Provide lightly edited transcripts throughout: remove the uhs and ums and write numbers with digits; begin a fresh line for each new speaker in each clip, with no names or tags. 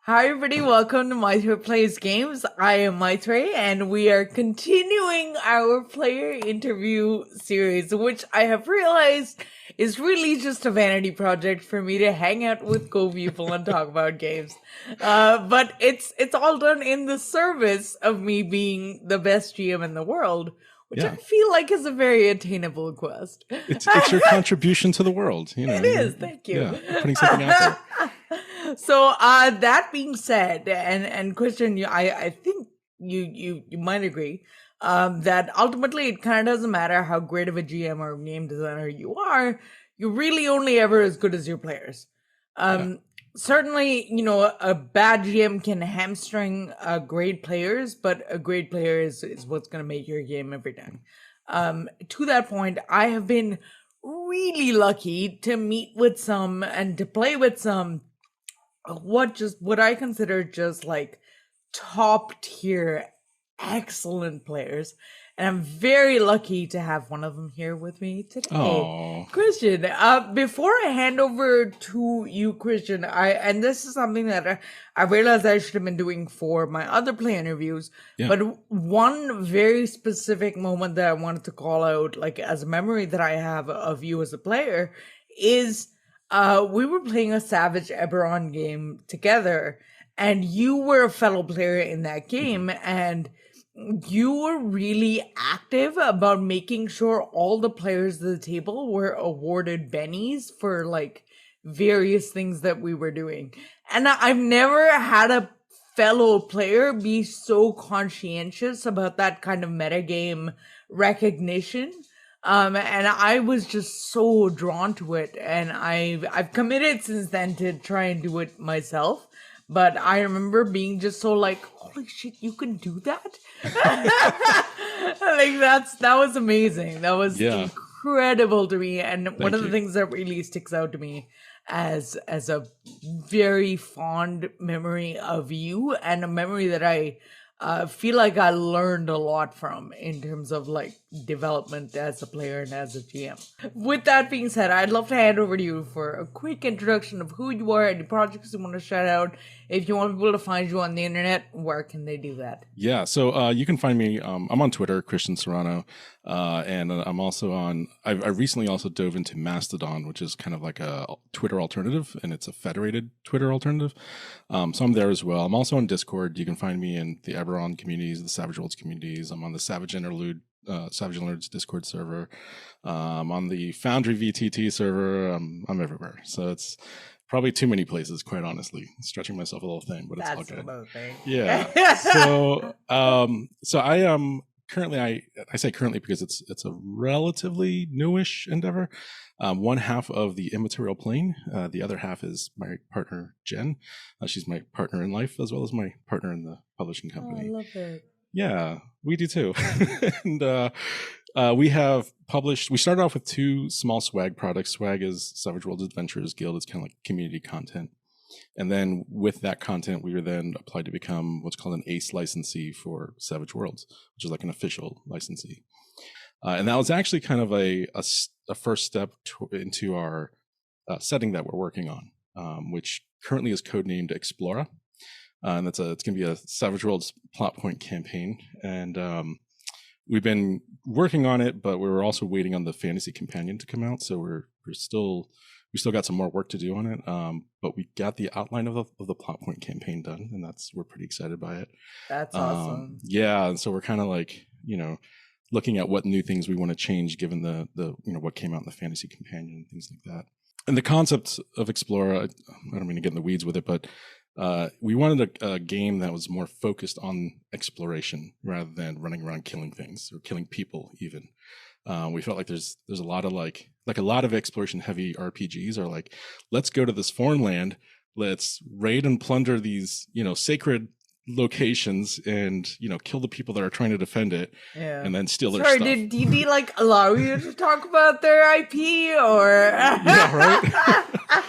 Hi everybody, welcome to Mythical Plays Games. I am Maitreyi, and we are continuing our player interview series, which I have realized is really just a vanity project for me to hang out with cool people and talk about games. But it's all done in the service of me being the best GM in the world, which I feel like is a very attainable quest.
It's your contribution to the world. You know,
it is. Thank you.
Yeah, putting something out there.
So that being said, and Kristian, I think you might agree that ultimately it kind of doesn't matter how great of a GM or game designer you are. You're really only ever as good as your players. Certainly, you know, a bad GM can hamstring great players, but a great player is what's going to make your game every time. To that point, I have been really lucky to meet with some and to play with some what I consider just like top tier excellent players, and I'm very lucky to have one of them here with me today.
Aww.
Kristian, before I hand over to you, Kristian, and this is something that I realized I should have been doing for my other play interviews, but one very specific moment that I wanted to call out, like as a memory that I have of you as a player, is we were playing a Savage Eberron game together, and you were a fellow player in that game, and you were really active about making sure all the players at the table were awarded bennies for like various things that we were doing. And I've never had a fellow player be so conscientious about that kind of metagame recognition. And I was just so drawn to it, and I've committed since then to try and do it myself. But I remember being just so like, holy shit, you can do that? Like that was amazing. That was incredible to me. And one of the things that really sticks out to me as a very fond memory of you, and a memory that I feel like I learned a lot from in terms of like development as a player and as a GM. With that being said, I'd love to hand over to you for a quick introduction of who you are, any projects you want to shout out. If you want people to find you on the internet, where can they do that?
Yeah, so you can find me. I'm on Twitter, Kristian Serrano, and I'm also on. I recently also dove into Mastodon, which is kind of like a Twitter alternative, and it's a federated Twitter alternative. So I'm there as well. I'm also on Discord. You can find me in the Eberron communities, the Savage Worlds communities. I'm on the Savage Interludes Discord server. I'm on the Foundry VTT server. I'm everywhere. So it's probably too many places, quite honestly. Stretching myself a little thin, but it's all good. Yeah. So I am currently, I say currently because it's a relatively newish endeavor. One half of the immaterial plane. The other half is my partner, Jen. She's my partner in life as well as my partner in the publishing company.
I love it.
Yeah, we do too. And we have published, we started off with 2 small swag products. Swag is Savage Worlds Adventurers Guild. It's kind of like community content. And then with that content, we were then applied to become what's called an ACE licensee for Savage Worlds, which is like an official licensee. And that was actually kind of a first step into our setting that we're working on, which currently is codenamed Explora. And it's going to be a Savage Worlds plot point campaign. And we've been working on it, but we were also waiting on the Fantasy Companion to come out. So we still got some more work to do on it. But we got the outline of the plot point campaign done, and we're pretty excited by it.
That's awesome.
Yeah, and so we're kind of like, you know, looking at what new things we want to change given the you know what came out in the Fantasy Companion and things like that. And the concept of Explorer, I don't mean to get in the weeds with it, but we wanted a game that was more focused on exploration rather than running around killing things or killing people even. We felt like there's a lot of like a lot of exploration heavy RPGs are like, let's go to this foreign land, let's raid and plunder these, you know, sacred locations and, you know, kill the people that are trying to defend it, and then steal their stuff.
Did D&D like allow you to talk about their IP or?
Yeah, right.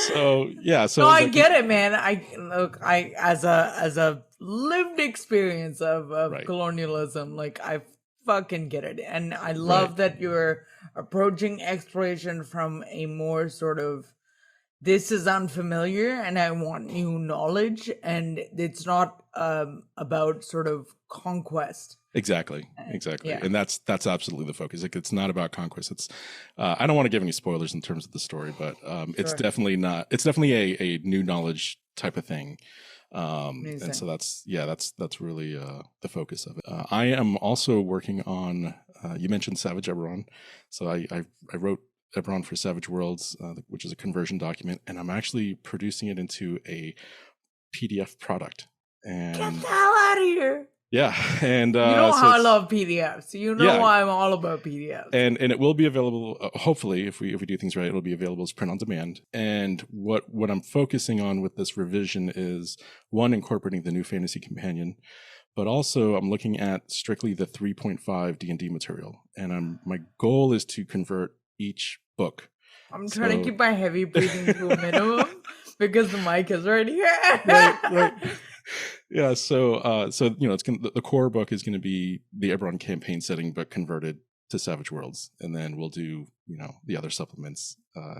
So
no, I get it, man. I as a lived experience of colonialism, like I fucking get it, and I love that you're approaching exploration from a more sort of this is unfamiliar and I want new knowledge, and it's not about sort of conquest.
Exactly. And that's absolutely the focus. Like, it's not about conquest. It's I don't want to give any spoilers in terms of the story, but it's definitely not. It's definitely a new knowledge type of thing. And so that's really the focus of it. I am also working on. You mentioned Savage Eberron, so I wrote Eberron for Savage Worlds, which is a conversion document, and I'm actually producing it into a PDF product. And
get the hell out of here!
Yeah, and
you know how I love PDFs. You know why I'm all about PDFs.
And it will be available. Hopefully, if we do things right, it'll be available as print on demand. And what I'm focusing on with this revision is, one, incorporating the new Fantasy Companion, but also I'm looking at strictly the 3.5 D&D material. And my goal is to convert each book.
I'm trying to keep my heavy breathing to a minimum because the mic is right here.
right. Yeah, so it's the core book is going to be the Eberron campaign setting, but converted to Savage Worlds, and then we'll do the other supplements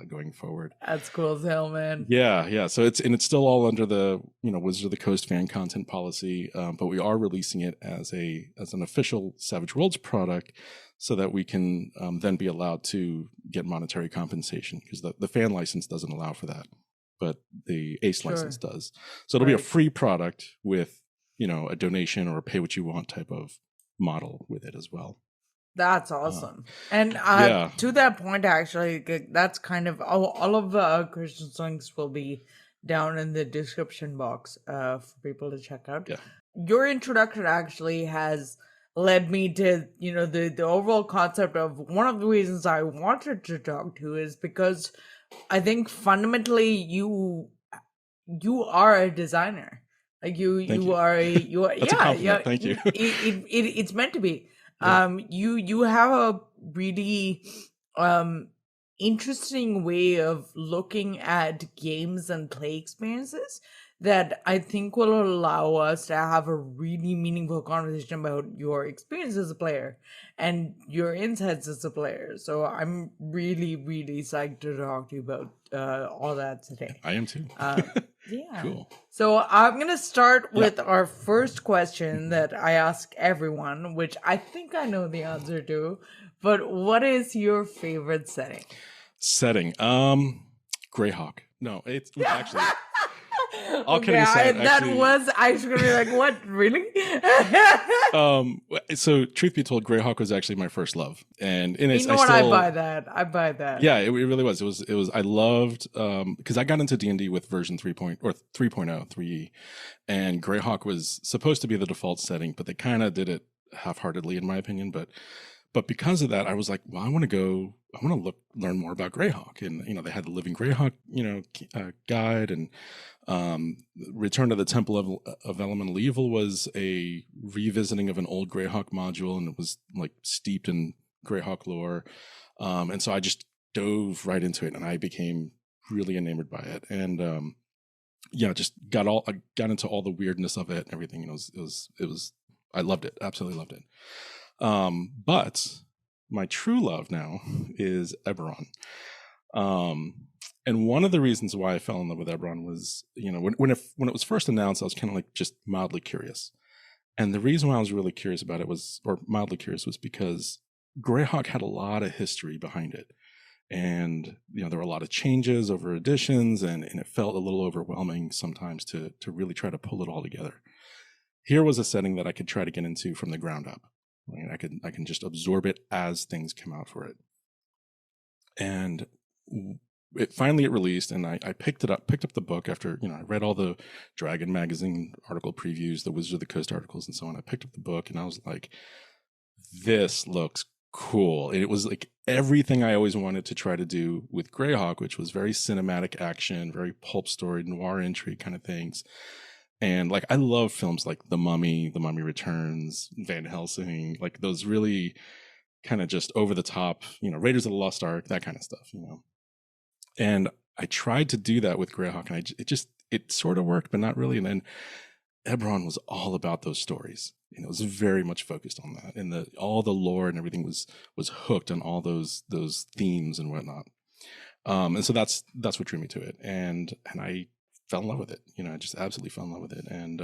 going forward.
That's cool as hell, man.
Yeah. So it's still all under the Wizards of the Coast fan content policy, but we are releasing it as an official Savage Worlds product, so that we can then be allowed to get monetary compensation, because the fan license doesn't allow for that, but the ACE license does. So it'll be a free product with, a donation or a pay what you want type of model with it as well.
That's awesome. And to that point, actually, that's kind of all of Kristian's links will be down in the description box for people to check out.
Yeah.
Your introduction actually has led me to, the overall concept of one of the reasons I wanted to talk to is because I think fundamentally you are a designer. Like you are
That's a compliment. Thank you.
It's meant to be.
Yeah.
You have a really interesting way of looking at games and play experiences that I think will allow us to have a really meaningful conversation about your experience as a player and your insights as a player. So I'm really, really psyched to talk to you about all that today.
I am too.
Yeah.
Cool.
So I'm going to start with our first question that I ask everyone, which I think I know the answer to, but what is your favorite setting?
Greyhawk. No, it's actually... All kidding aside,
I was gonna be like, what, really?
So truth be told, Greyhawk was actually my first love, and
I buy that.
Yeah, it really was. It was. I loved because I got into D&D with version 3.0, 3E, and Greyhawk was supposed to be the default setting, but they kind of did it half-heartedly, in my opinion. But because of that, I was like, well, I want to learn more about Greyhawk, and they had the Living Greyhawk, guide, and Return to the Temple of Elemental Evil was a revisiting of an old Greyhawk module, and it was like steeped in Greyhawk lore, and so I just dove right into it, and I became really enamored by it, and just got into all the weirdness of it and everything, and it was I loved it, absolutely loved it. But my true love now is Eberron. And one of the reasons why I fell in love with Eberron was, when it was first announced, I was kind of like just mildly curious. And the reason why I was really curious about it was because Greyhawk had a lot of history behind it. And, there were a lot of changes over editions, and it felt a little overwhelming sometimes to really try to pull it all together. Here was a setting that I could try to get into from the ground up. Right? I can just absorb it as things come out for it. And it released, and I picked up the book after, I read all the Dragon Magazine article previews, the Wizards of the Coast articles, and so on. I picked up the book, and I was like, this looks cool. And it was like everything I always wanted to try to do with Greyhawk, which was very cinematic action, very pulp story, noir intrigue kind of things. And like, I love films like The Mummy Returns, Van Helsing, like those really kind of just over the top, Raiders of the Lost Ark, that kind of stuff, And I tried to do that with Greyhawk, and it sort of worked, but not really. And then Eberron was all about those stories. It was very much focused on that, and all the lore and everything was hooked on all those themes and whatnot. And so that's what drew me to it, and I fell in love with it. I just absolutely fell in love with it, and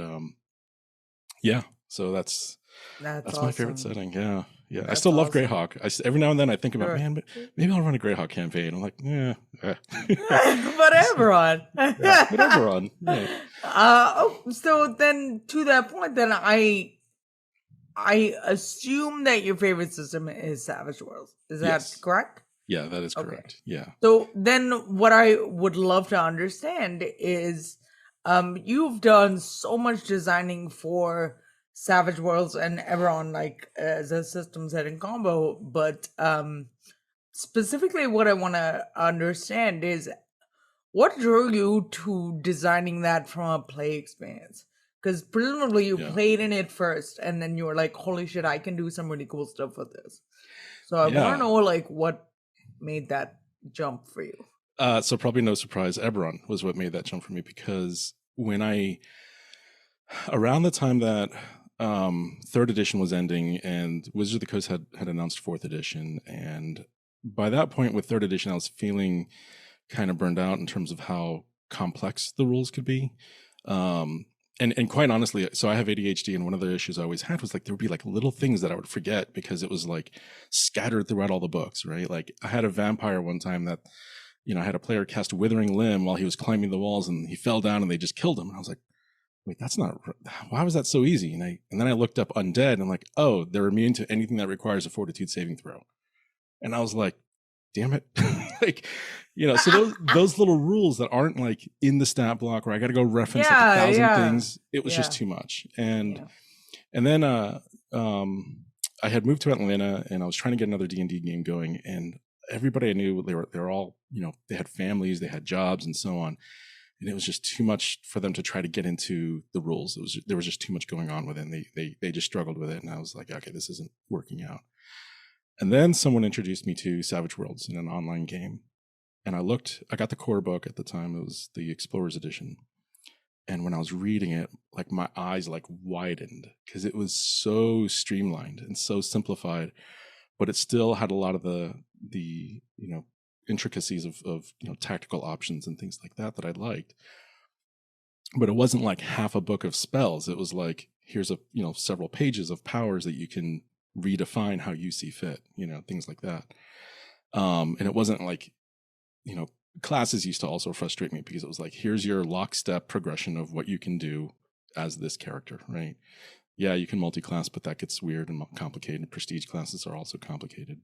so that's
That's
my favorite
awesome.
setting. Yeah.
That's
I still love
awesome.
Greyhawk. Every now and then I think about,
Sure.
man, maybe I'll run a Greyhawk campaign. I'm like, yeah.
But Eberron.
Eberron. Yeah.
So then to that point, then I assume that your favorite system is Savage Worlds. Is that correct?
Yeah, that is correct. Okay. Yeah.
So then what I would love to understand is you've done so much designing for Savage Worlds and Eberron, like as a system setting combo, but specifically what I want to understand is what drew you to designing that from a play experience? Because presumably you played in it first and then you were like, holy shit, I can do some really cool stuff with this. So I want to know like what made that jump for you.
So probably no surprise, Eberron was what made that jump for me, because when around the time that 3rd edition was ending and Wizards of the Coast had announced 4th edition, and by that point with 3rd edition I was feeling kind of burned out in terms of how complex the rules could be. And quite honestly, so I have ADHD, and one of the issues I always had was like there would be like little things that I would forget because it was like scattered throughout all the books, right? Like I had a vampire one time that, I had a player cast Withering Limb while he was climbing the walls, and he fell down and they just killed him. And I was like, wait, that's not, why was that so easy? And then I looked up undead and I'm like, oh, they're immune to anything that requires a fortitude saving throw. And I was like, damn it. like, so those little rules that aren't like in the stat block where I got to go reference like 1,000 things, it was just too much. And then I had moved to Atlanta and I was trying to get another D&D game going, and everybody I knew, they were all, they had families, they had jobs and so on. And it was just too much for them to try to get into the rules. There was just too much going on with it, and they just struggled with it. And I was like, okay, this isn't working out. And then someone introduced me to Savage Worlds in an online game. And I got the core book at the time. It was the Explorer's Edition. And when I was reading it, like my eyes like widened because it was so streamlined and so simplified, but it still had a lot of the intricacies of tactical options and things like that I liked. But it wasn't like half a book of spells. It was like, here's several pages of powers that you can redefine how you see fit, things like that. And it wasn't like, classes used to also frustrate me because it was like, here's your lockstep progression of what you can do as this character, right? Yeah, you can multi-class, but that gets weird and complicated. Prestige classes are also complicated.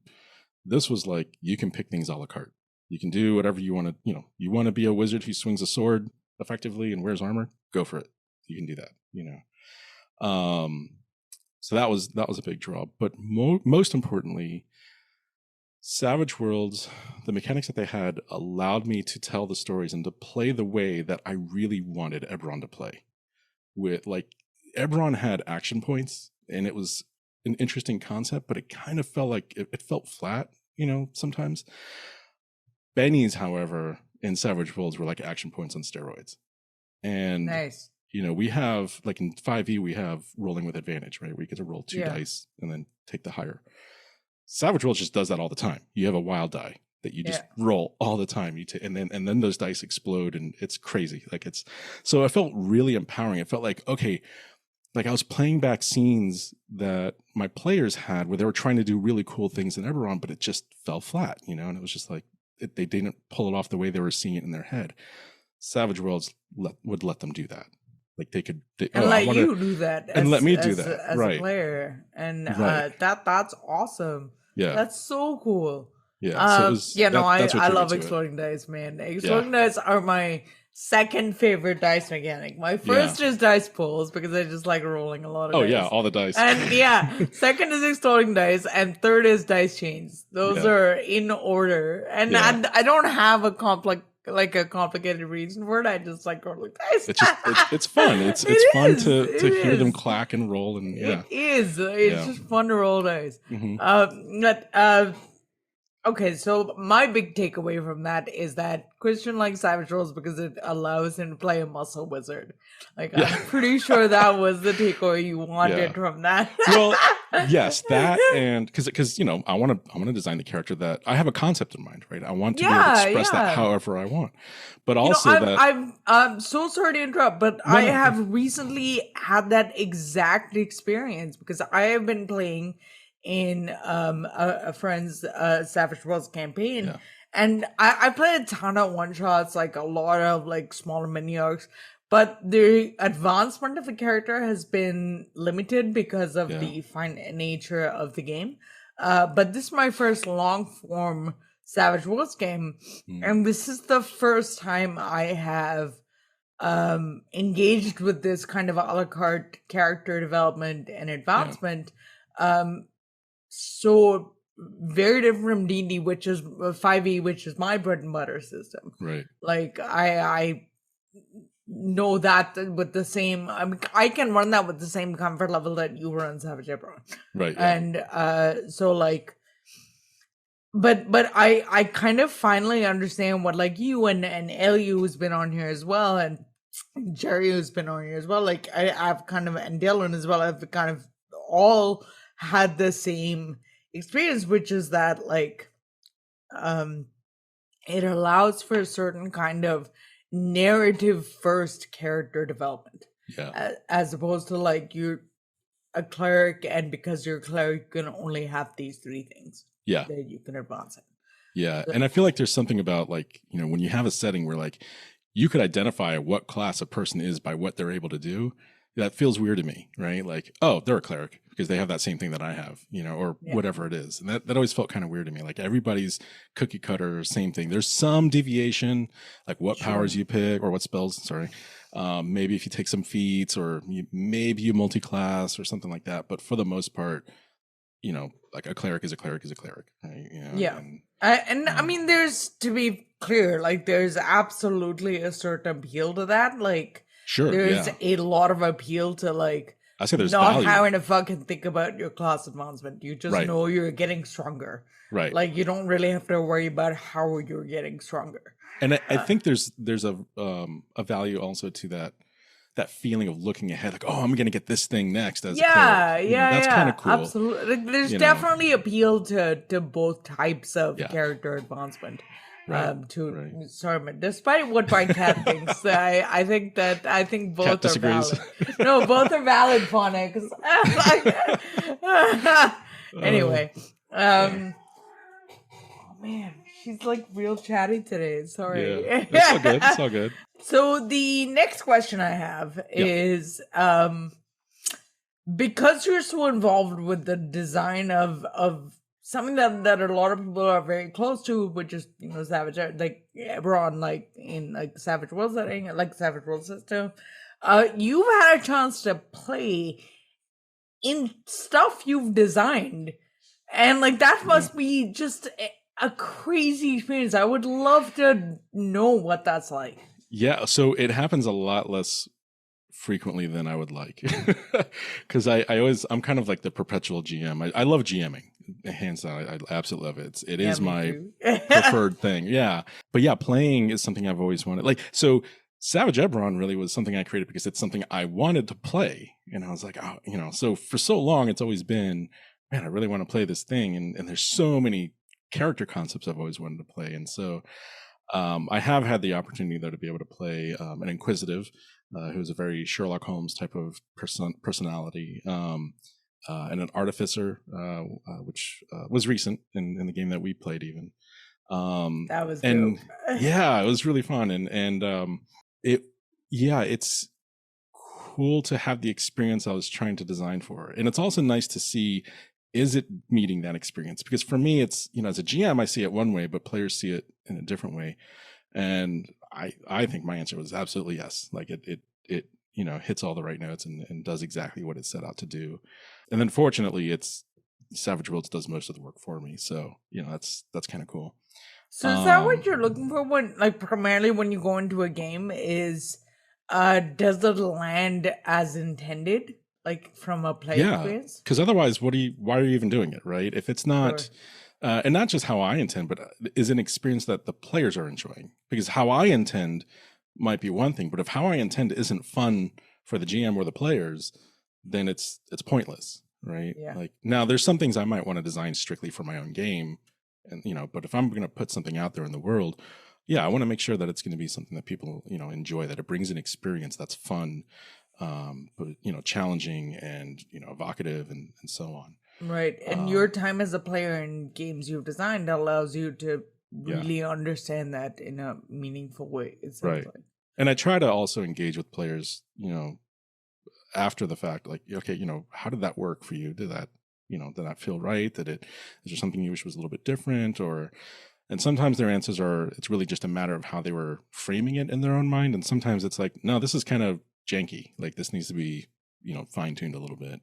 This was like, you can pick things a la carte. You can do whatever you want to, you want to be a wizard who swings a sword effectively and wears armor, go for it. You can do that, So that was a big draw. But most importantly, Savage Worlds, the mechanics that they had allowed me to tell the stories and to play the way that I really wanted Eberron to play. With like, Eberron had action points, and it was an interesting concept, but it kind of felt like it felt flat, sometimes. Bennies, however, in Savage Worlds were like action points on steroids. And
nice.
We have, like in 5e, we have rolling with advantage, right? Where you get to roll 2 dice and then take the higher. Savage Worlds just does that all the time. You have a wild die that you just roll all the time. And then those dice explode, and it's crazy. So it felt really empowering. It felt like, okay, like I was playing back scenes that my players had where they were trying to do really cool things in Eberron, but it just fell flat, and it was just like, they didn't pull it off the way they were seeing it in their head. Savage Worlds would let them do that. Like they could,
let you do that,
and let me do that
as a player, and that's awesome.
Yeah,
that's so cool.
Yeah, so
I love exploding dice, man. Exploding dice are my second favorite dice mechanic. My first is dice pulls because I just like rolling a lot of dice.
Oh yeah, all the dice.
And second is exploding dice, and third is dice chains. Those are in order, and I don't have a complicated reason for it. I just like rolling dice.
It's fun. It's fun to hear them clack and roll, and
it is. It's just fun to roll dice.
Mm-hmm.
Okay, so my big takeaway from that is that Kristian likes Savage Worlds because it allows him to play a muscle wizard. Like,
Yeah.
I'm pretty sure that was the takeaway you wanted
Yeah.
from that.
Well, yes, that, and because I want to design the character that I have a concept in mind, right? I want to be able to express that however I want, but also
I'm so sorry to interrupt, but I have recently had that exact experience because I have been playing in a friend's Savage Worlds campaign.
Yeah.
And I played a ton of one shots, like a lot of like smaller mini arcs, but the advancement of the character has been limited because of the finite nature of the game. But this is my first long form Savage Worlds game, and this is the first time I have engaged with this kind of a la carte character development and advancement. So very different from D&D, which is 5e, which is my bread and butter system.
Right.
Like I know that with the same, I mean, I can run that with the same comfort level that you run Savage Eberron.
Right. Yeah.
And so like, but I kind of finally understand what like you and Ellie who's been on here as well, and Jerry who's been on here as well. Like I've kind of, and Dylan as well, I've kind of all had the same experience, which is that like it allows for a certain kind of narrative first character development, as opposed to like you're a cleric, and because you're a cleric you can only have these three things that you can advance in.
And I feel like there's something about like, when you have a setting where like you could identify what class a person is by what they're able to do, that feels weird to me, right? Like, oh, they're a cleric because they have that same thing that I have, or whatever it is. And that always felt kind of weird to me. Like everybody's cookie cutter, same thing. There's some deviation, like what powers you pick or what spells, maybe if you take some feats or maybe you multi-class or something like that. But for the most part, like a cleric is a cleric is a cleric, right?
I mean, there's, to be clear, like there's absolutely a certain appeal to that. Like, there's a lot of appeal to like
I say there's
not
value.
having to fucking think about your class advancement. You just know you're getting stronger.
Right.
Like you don't really have to worry about how you're getting stronger.
And I think there's a value also to that feeling of looking ahead, like, oh, I'm going to get this thing next. As that's kind of cool.
Absolutely. There's definitely appeal to both types of character advancement. Sorry, despite what my cat thinks, I think both are valid. No, both are valid, Phonics. Anyway, oh man, she's like real chatty today. Sorry.
It's all good. It's all good.
So the next question I have is, because you're so involved with the design of something that a lot of people are very close to, which is Savage, like Eberron, like in like Savage World setting, like Savage World system. You've had a chance to play in stuff you've designed, and like that must be just a crazy experience. I would love to know what that's like.
Yeah, so it happens a lot less frequently than I would like, because I'm kind of like the perpetual GM. I love GMing, hands down. I absolutely love it. It is my preferred thing. Yeah, but playing is something I've always wanted. Like, so Savage Eberron really was something I created because it's something I wanted to play, and I was like, oh, so for so long it's always been, man, I really want to play this thing, and there's so many character concepts I've always wanted to play, and so I have had the opportunity though to be able to play an Inquisitive, who's a very Sherlock Holmes type of personality, and an Artificer, which was recent in the game that we played even.
That was
and
dope.
Yeah, it was really fun, and it's cool to have the experience I was trying to design for, and it's also nice to see, is it meeting that experience? Because for me, it's, as a GM, I see it one way, but players see it in a different way. And I think my answer was absolutely yes. Like it hits all the right notes and does exactly what it set out to do. And then fortunately, it's Savage Worlds does most of the work for me. So, that's kind of cool.
So is that what you're looking for primarily when you go into a game is, does it land as intended? Like from a play experience?
Because otherwise, why are you even doing it, right? If it's not And not just how I intend, but is an experience that the players are enjoying. Because how I intend might be one thing, but if how I intend isn't fun for the GM or the players, then it's pointless, right?
Yeah.
Like now, there's some things I might want to design strictly for my own game, and but if I'm going to put something out there in the world, yeah, I want to make sure that it's going to be something that people enjoy, that it brings an experience that's fun, but challenging and evocative and so on.
Right. And your time as a player in games you've designed allows you to really understand that in a meaningful way. It sounds
Right.
like.
And I try to also engage with players, after the fact, like, okay, how did that work for you? Did that, did that feel right? Is there something you wish was a little bit different? And sometimes their answers are, it's really just a matter of how they were framing it in their own mind. And sometimes it's like, no, this is kind of janky. Like this needs to be, fine-tuned a little bit.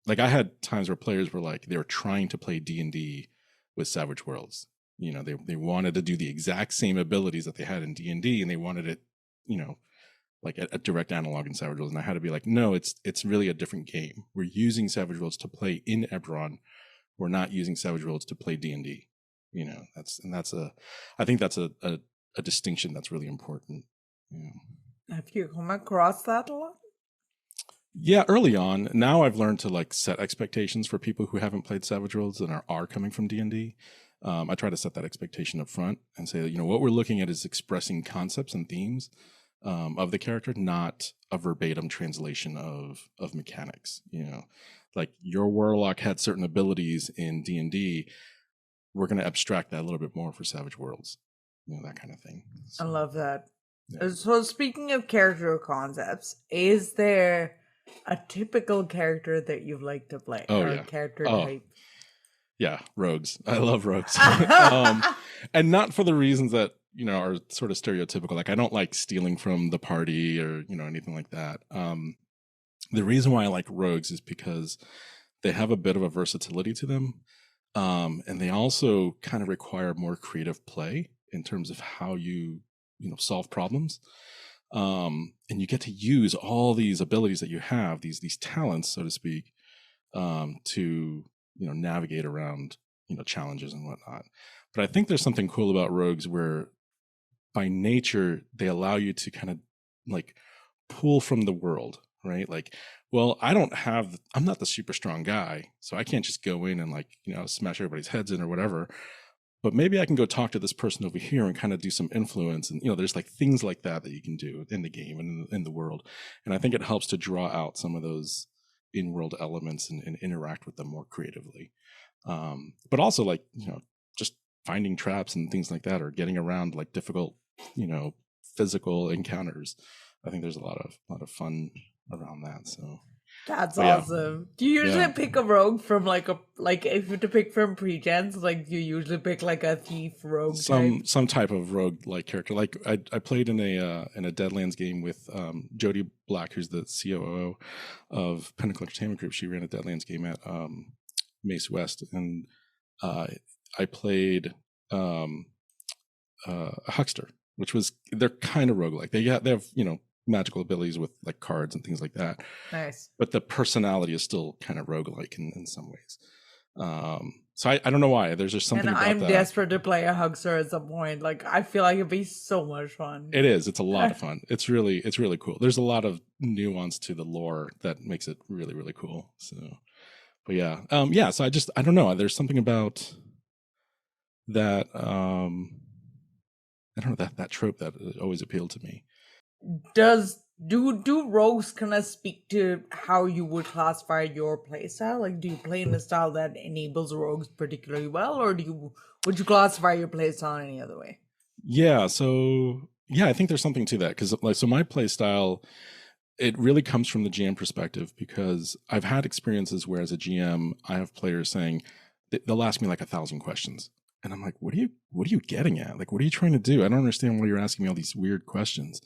Like I had times where players were like, they were trying to play D&D with Savage Worlds. They wanted to do the exact same abilities that they had in D&D, and they wanted it, like a direct analog in Savage Worlds. And I had to be like, no, it's really a different game. We're using Savage Worlds to play in Eberron. We're not using Savage Worlds to play D&D. I think that's a distinction that's really important.
Have you come across that a lot?
Yeah, early on. Now I've learned to like set expectations for people who haven't played Savage Worlds and are coming from D&D. I try to set that expectation up front and say that, what we're looking at is expressing concepts and themes of the character, not a verbatim translation of mechanics. Like your warlock had certain abilities in D&D. We're going to abstract that a little bit more for Savage Worlds, that kind of thing.
So, I love that.
Yeah.
So speaking of character concepts, is there a typical character that you'd like to play?
Oh,
or
yeah.
A character type?
Yeah, rogues. I love rogues. And not for the reasons that, are sort of stereotypical. Like I don't like stealing from the party or, anything like that. The reason why I like rogues is because they have a bit of a versatility to them. And they also kind of require more creative play in terms of how you solve problems. And you get to use all these abilities that you have, these talents, so to speak, to navigate around challenges and whatnot. But I think there's something cool about rogues where by nature they allow you to kind of like pull from the world, right? Like, well, I'm not the super strong guy, so I can't just go in and like smash everybody's heads in or whatever. But maybe I can go talk to this person over here and kind of do some influence. And, there's like things like that you can do in the game and in the world. And I think it helps to draw out some of those in-world elements and interact with them more creatively. But also like, just finding traps and things like that, or getting around like difficult, physical encounters. I think there's a lot of fun around that. So
that's awesome. Yeah. Do you usually pick a rogue from like if you have to pick from pre-gens, like you usually pick like a thief rogue
some type of rogue like character? Like I played in a Deadlands game with Jody Black, who's the COO of Pinnacle Entertainment Group. She ran a Deadlands game at Mace West, and I played a huckster, which was, they're kind of roguelike. They have magical abilities with like cards and things like that.
Nice.
But the personality is still kind of roguelike in some ways. So I don't know why. There's just something about that.
And I'm desperate to play a huckster at some point. Like I feel like it'd be so much fun.
It is. It's a lot of fun. It's really cool. There's a lot of nuance to the lore that makes it really, really cool. So, but yeah. So I don't know. There's something about that. I don't know, that trope that always appealed to me.
Do rogues kind of speak to how you would classify your playstyle? Like, do you play in a style that enables rogues particularly well, or would you classify your playstyle any other way?
Yeah, so I think there's something to that, because so my playstyle, it really comes from the GM perspective, because I've had experiences where as a GM I have players saying they'll ask me like 1,000 questions, and I'm like, what are you getting at? Like, what are you trying to do? I don't understand why you're asking me all these weird questions.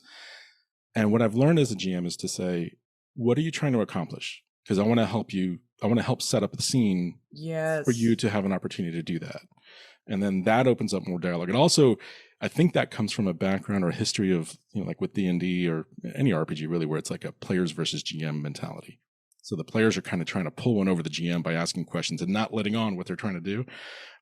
And what I've learned as a GM is to say, what are you trying to accomplish? Because I want to help you. I want to help set up the scene for you to have an opportunity to do that. And then that opens up more dialogue. And also, I think that comes from a background or a history of, like with D&D or any RPG really, where it's like a players versus GM mentality. So the players are kind of trying to pull one over the GM by asking questions and not letting on what they're trying to do.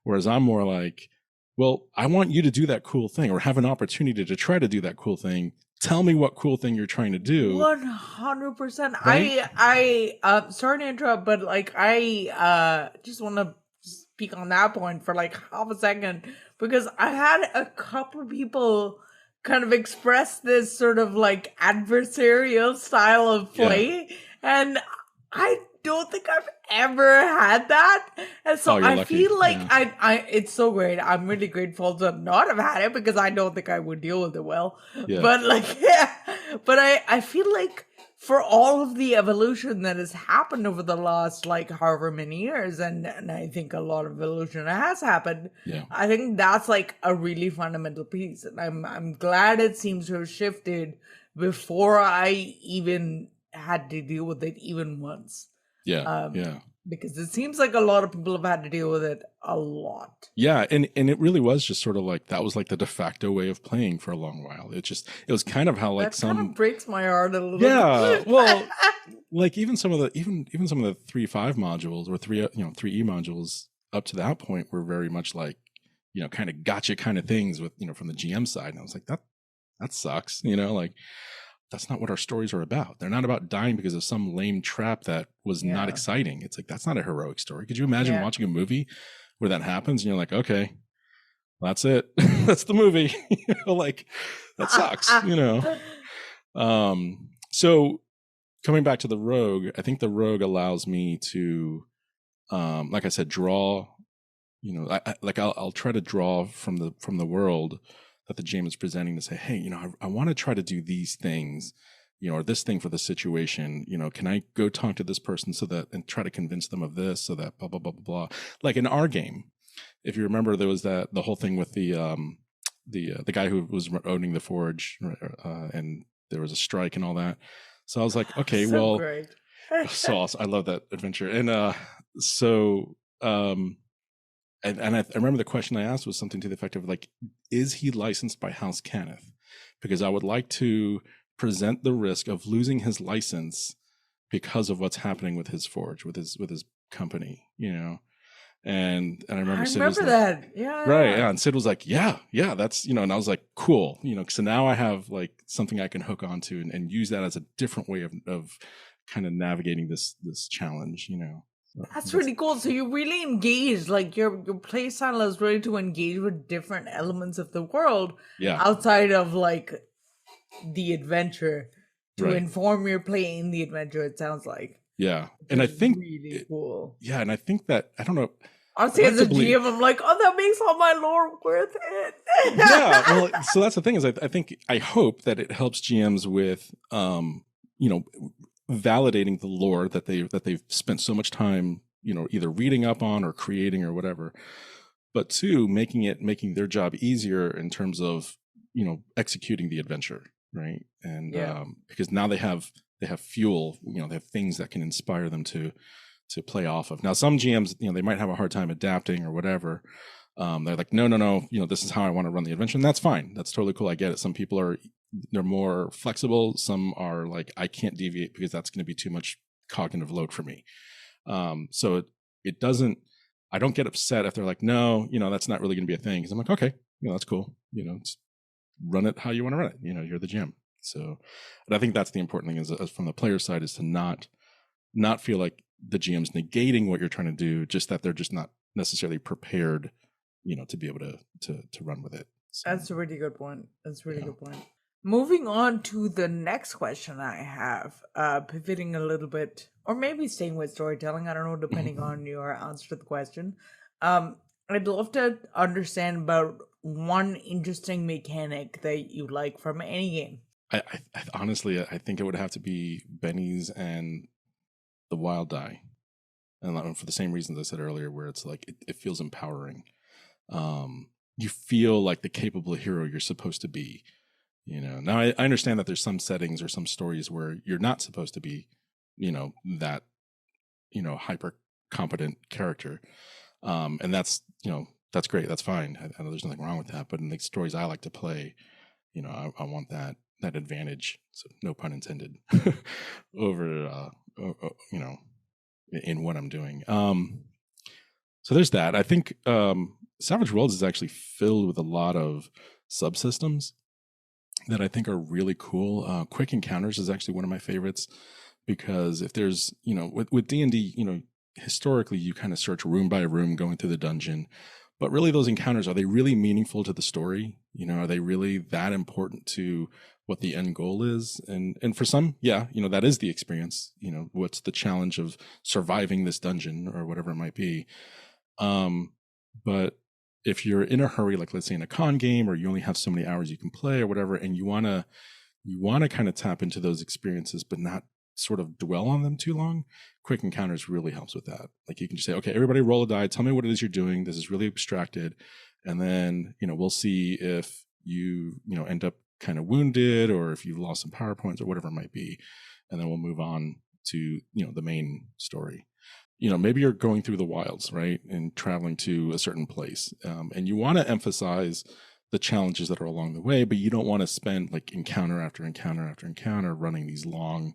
Whereas I'm more like, well, I want you to do that cool thing or have an opportunity to try to do that cool thing. Tell me what cool thing you're trying to do.
100%.
Right?
I sorry to interrupt, but like I just want to speak on that point for like half a second, because I had a couple of people kind of express this sort of like adversarial style of play, and I don't think I've ever had that. And so
you're
I
lucky.
feel like I it's so great. I'm really grateful to not have had it, because I don't think I would deal with it well.
Yeah.
But like but I feel like for all of the evolution that has happened over the last like however many years, and I think a lot of evolution has happened,
Yeah.
I think that's like a really fundamental piece. And I'm glad it seems to have shifted before I even had to deal with it even once.
Yeah. Yeah.
Because it seems like a lot of people have had to deal with it a lot.
Yeah, and it really was just sort of like that was like the de facto way of playing for a long while. It was kind of how like
that kind of breaks my heart a little bit.
Yeah, well, like even some of the 3.5 modules or 3E modules up to that point were very much like, kind of gotcha kind of things with, from the GM side. And I was like, that sucks, like that's not what our stories are about. They're not about dying because of some lame trap that was not exciting. It's like, that's not a heroic story. Could you imagine watching a movie where that happens and you're like, okay, that's it. That's the movie. Like that sucks, So coming back to the rogue, I think the rogue allows me to, like I said, draw, I'll try to draw from the world that the GM is presenting to say, hey, I want to try to do these things, or this thing for the situation, can I go talk to this person and try to convince them of this so that blah, blah, blah, blah, blah. Like in our game, if you remember, there was the whole thing with the guy who was owning the forge, and there was a strike and all that. So I was like, okay,
so great.
So awesome. I love that adventure. And and I remember the question I asked was something to the effect of like, is he licensed by House Cannith? Because I would like to present the risk of losing his license because of what's happening with his forge, with his company, And I remember Sid was
that.
Like,
yeah.
Right. Yeah. And Sid was like, yeah, that's, and I was like, cool. So now I have like something I can hook onto and use that as a different way of kind of navigating this challenge, So
that's really cool. So you really engage, like your play style is really to engage with different elements of the world outside of like the adventure to inform your play in the adventure, it sounds like.
Yeah. And I think
really cool.
Yeah, and I think that I don't know.
Honestly, as a GM, I'm like, oh, that makes all my lore worth it.
Yeah, well, so that's the thing is I hope that it helps GMs with validating the lore that they've spent so much time, either reading up on or creating or whatever. But two, making their job easier in terms of, executing the adventure, right? And because now they have fuel, they have things that can inspire them to play off of. Now, some GMs, they might have a hard time adapting or whatever. They're like, no, this is how I want to run the adventure. And that's fine. That's totally cool. I get it. Some people they're more flexible. Some are like, I can't deviate because that's going to be too much cognitive load for me. So it doesn't, I don't get upset if they're like, no, that's not really going to be a thing. Cause I'm like, okay, that's cool. Just run it how you want to run it. You're the GM. So, and I think that's the important thing is from the player side is to not feel like the GM's negating what you're trying to do, just that they're just not necessarily prepared, to be able to run with it. So,
that's a really good point. That's a really good point. Moving on to the next question I have, pivoting a little bit, or maybe staying with storytelling. I don't know, depending on your answer to the question. I'd love to understand about one interesting mechanic that you like from any game.
I honestly, I think it would have to be Benny's and the wild die, and for the same reasons I said earlier, where it's like it feels empowering. You feel like the capable hero you're supposed to be. Now I understand that there's some settings or some stories where you're not supposed to be, that, hyper competent character, and that's that's great, that's fine. I know there's nothing wrong with that, but in the stories I like to play, I want that advantage, so no pun intended, over you know, in what I'm doing. So there's that. I think Savage Worlds is actually filled with a lot of subsystems that I think are really cool. Quick Encounters is actually one of my favorites, because if there's, you know, with D&D, you know, historically you kind of search room by room going through the dungeon, but really those encounters, are they really meaningful to the story? You know, are they really that important to what the end goal is? And for some, yeah, you know, that is the experience. You know, what's the challenge of surviving this dungeon or whatever it might be. But if you're in a hurry, like let's say in a con game, or you only have so many hours you can play or whatever, and you want to kind of tap into those experiences but not sort of dwell on them too long, Quick Encounters really helps with that. Like you can just say, okay, everybody roll a die, tell me what it is you're doing, this is really abstracted, and then, you know, we'll see if you know, end up kind of wounded, or if you've lost some power points or whatever it might be, and then we'll move on to, you know, the main story. You know, maybe you're going through the wilds, right, and traveling to a certain place, and you want to emphasize the challenges that are along the way, but you don't want to spend like encounter after encounter after encounter running these long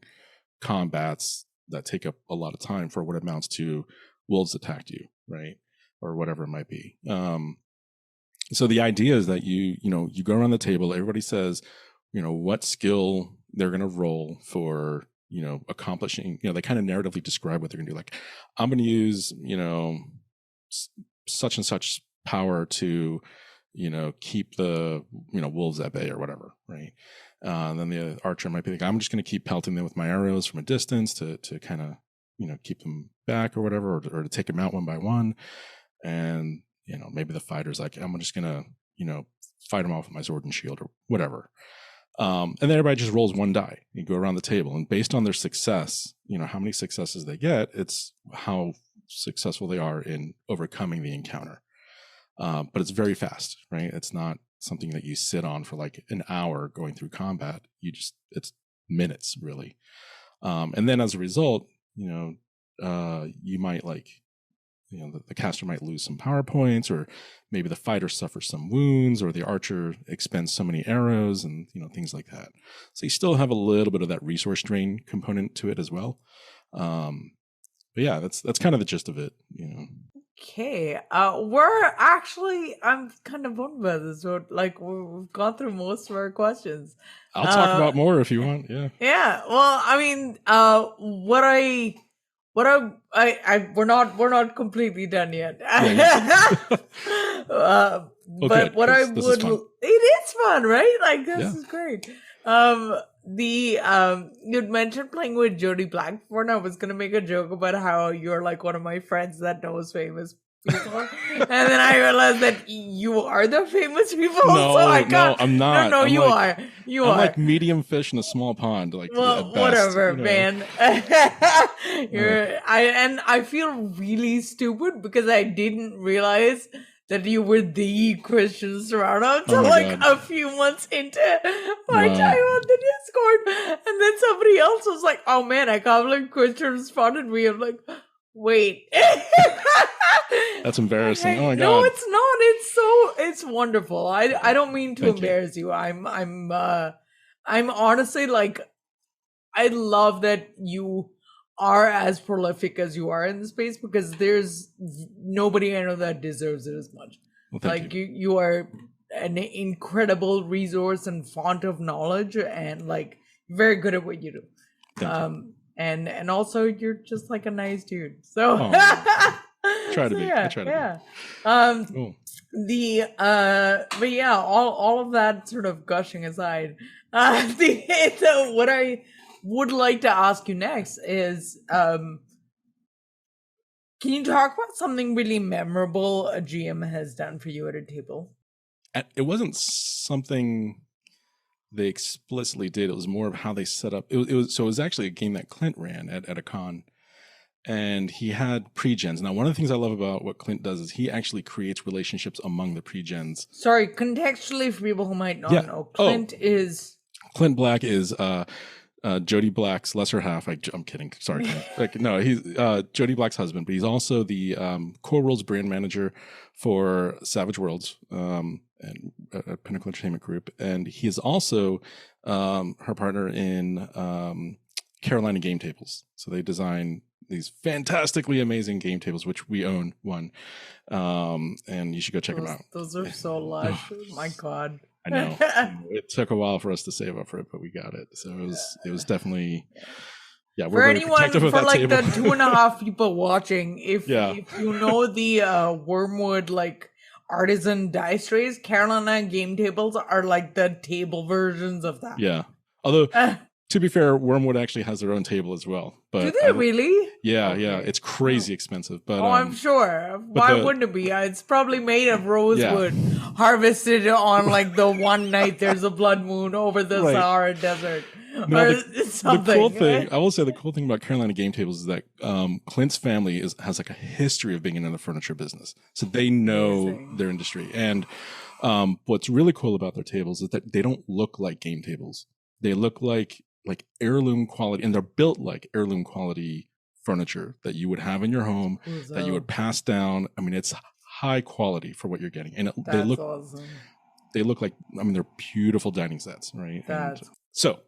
combats that take up a lot of time for what amounts to wolves attacked you, right, or whatever it might be. So the idea is that you know, you go around the table, everybody says, you know, what skill they're going to roll for, you know, accomplishing, you know, they kind of narratively describe what they're gonna do. Like, I'm gonna use, you know, such and such power to, you know, keep the, you know, wolves at bay or whatever, right? And then the archer might be like, I'm just gonna keep pelting them with my arrows from a distance to kind of, you know, keep them back or whatever, or to take them out one by one. And, you know, maybe the fighter's like, I'm just gonna, you know, fight them off with my sword and shield or whatever. And then everybody just rolls one die. You go around the table, and based on their success, you know, how many successes they get, it's how successful they are in overcoming the encounter. But it's very fast, right? It's not something that you sit on for like an hour going through combat. It's minutes really. And then as a result, you know, you might like, you know, the caster might lose some power points, or maybe the fighter suffers some wounds, or the archer expends so many arrows, and, you know, things like that. So you still have a little bit of that resource drain component to it as well. But yeah, that's kind of the gist of it, you know.
Okay, I'm kind of bummed about this. So, like, we've gone through most of our questions.
I'll talk about more if you want. Yeah.
Yeah. Well, I mean, we're not completely done yet. But what I would, it is fun, right? Like, this is great. You'd mentioned playing with Jody Black before, and I was gonna make a joke about how you're like one of my friends that knows famous people, and then I realized that you are the famous people.
No, I'm not.
No, you are.
I'm like medium fish in a small pond. Like,
well, whatever, you know. Man. I feel really stupid because I didn't realize that you were the Kristian Serrano until a few months into my time on the Discord. And then somebody else was like, oh man, I can't believe Kristian responded to me. I'm like, wait.
That's embarrassing. Oh my god.
No, it's not. It's wonderful. I don't mean to embarrass you. I'm honestly like, I love that you are as prolific as you are in the space, because there's nobody I know that deserves it as much. Well, like you are an incredible resource and font of knowledge, and like very good at what you do. And also you're just like a nice dude. So
try to be.
Yeah,
I try to be.
Cool. But yeah, all of that sort of gushing aside, what I would like to ask you next is, can you talk about something really memorable a GM has done for you at a table?
It wasn't something they explicitly did. It was more of how they set up. It was actually a game that Clint ran at a con, and he had pre-gens. Now, one of the things I love about what Clint does is he actually creates relationships among the pre-gens.
Sorry, contextually for people who might not know, Clint
Black is Jody Black's lesser half. I'm kidding. Sorry. Like, no, he's Jody Black's husband, but he's also the Core Worlds brand manager for Savage Worlds and at Pinnacle Entertainment Group. And he is also her partner in Carolina game tables. So they design these fantastically amazing game tables, which we own one. And you should go check them out.
Those are so lush. My God.
I know. It took a while for us to save up for it, but we got it. So it was definitely, we're
for
very
anyone,
protective of
for
that
like
table.
the 2.5 people watching, if you know the Wormwood like artisan dice trays, Carolina game tables are like the table versions of that.
Yeah. Although to be fair, Wormwood actually has their own table as well. But
do they really?
Yeah, okay. It's crazy expensive. But
I'm sure. Why wouldn't it be? It's probably made of rosewood, harvested on like the one night there's a blood moon over the Sahara Desert.
No, the cool thing, I will say, the cool thing about Carolina game tables is that Clint's family has like a history of being in the furniture business, so they know their industry. And what's really cool about their tables is that they don't look like game tables. They look like heirloom quality, and they're built like heirloom quality furniture that you would have in your home, that you would pass down. I mean, it's high quality for what you're getting, and they look awesome. They look like, I mean, they're beautiful dining sets, right? And so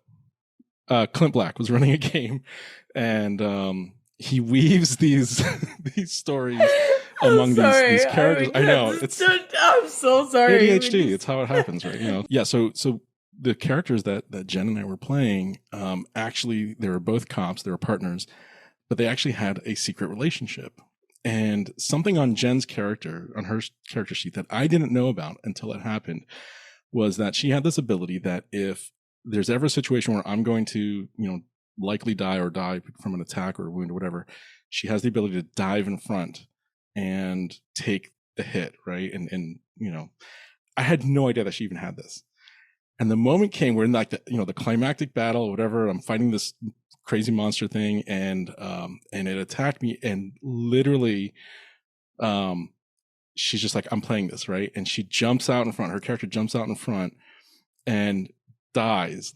Clint Black was running a game, and he weaves these these stories among these characters. I know,
I'm so sorry.
ADHD. It's how it happens, right? Yeah. So the characters that Jen and I were playing, actually, they were both cops. They were partners, but they actually had a secret relationship. And something on Jen's character, on her character sheet, that I didn't know about until it happened, was that she had this ability that if there's ever a situation where I'm going to, likely die from an attack or a wound or whatever, she has the ability to dive in front and take the hit, right? And I had no idea that she even had this. And the moment came, we're in like the climactic battle or whatever. I'm fighting this crazy monster thing, and it attacked me, and literally, she's just like, I'm playing this, right? And she jumps out in front. Her character jumps out in front and dies,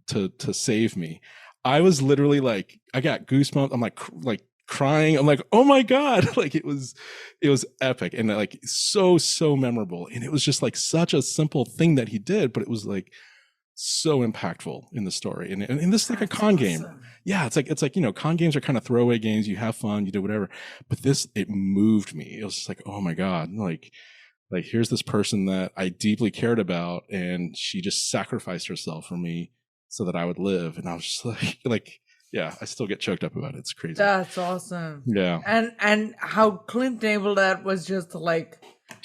to save me. I was literally like, I got goosebumps. I'm like crying. I'm like, oh my God. Like it was epic and like so memorable. And it was just like such a simple thing that he did, but it was like so impactful in the story. And this is like a con game. Yeah. It's like, con games are kind of throwaway games. You have fun, you do whatever, but it moved me. It was just like, oh my God. Like here's this person that I deeply cared about, and she just sacrificed herself for me so that I would live. And I was just like, yeah, I still get choked up about it. It's crazy.
That's awesome.
Yeah.
And how Clint enabled that was just a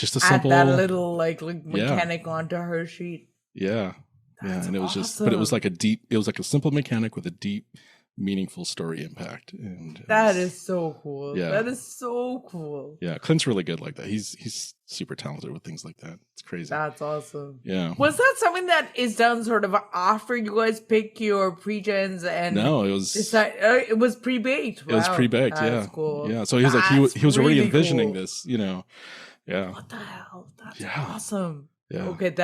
simple,
add that little mechanic onto her sheet.
Yeah.
That's
and it was
awesome.
but it was like a simple mechanic with a deep, meaningful story impact. And
that is so cool.
Yeah.
That is so cool.
Yeah. Clint's really good like that. He's super talented with things like that. It's crazy.
That's awesome.
Yeah.
Was that something that is done sort of after you guys pick your pre-gens? And
no, it was
it was pre-baked.
Wow. It was pre-baked.
That's cool.
Yeah. So he was he was already envisioning this, Yeah.
What the hell? That's awesome.
Yeah.
Okay,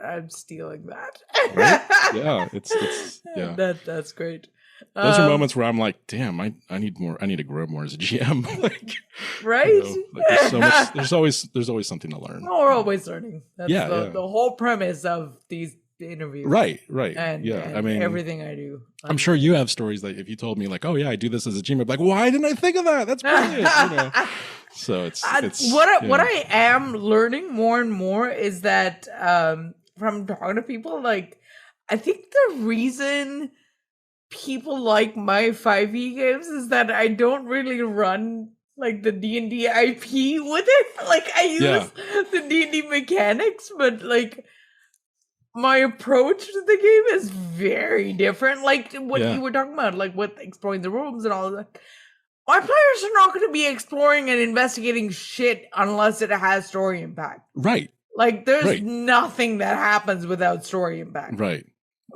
I'm stealing that.
Right? Yeah, it's yeah.
That's great.
Those are moments where I'm like, damn, I need more. I need to grow more as a GM.
Right?
There's so much. There's always something to learn.
Oh, we're always learning. That's
the
whole premise of these interviews.
Right.
And
I mean,
everything I do.
I'm sure you have stories that if you told me like, oh yeah, I do this as a GM, I'd be like, why didn't I think of that? That's brilliant. So it's
what I am learning more and more is that from talking to people, I think the reason people like my 5e games is that I don't really run the D&D IP with it. I use the D&D mechanics, but my approach to the game is very different. What you were talking about, with exploring the rooms and all of that. My players are not going to be exploring and investigating shit unless it has story impact.
Right.
There's nothing that happens without story impact.
Right.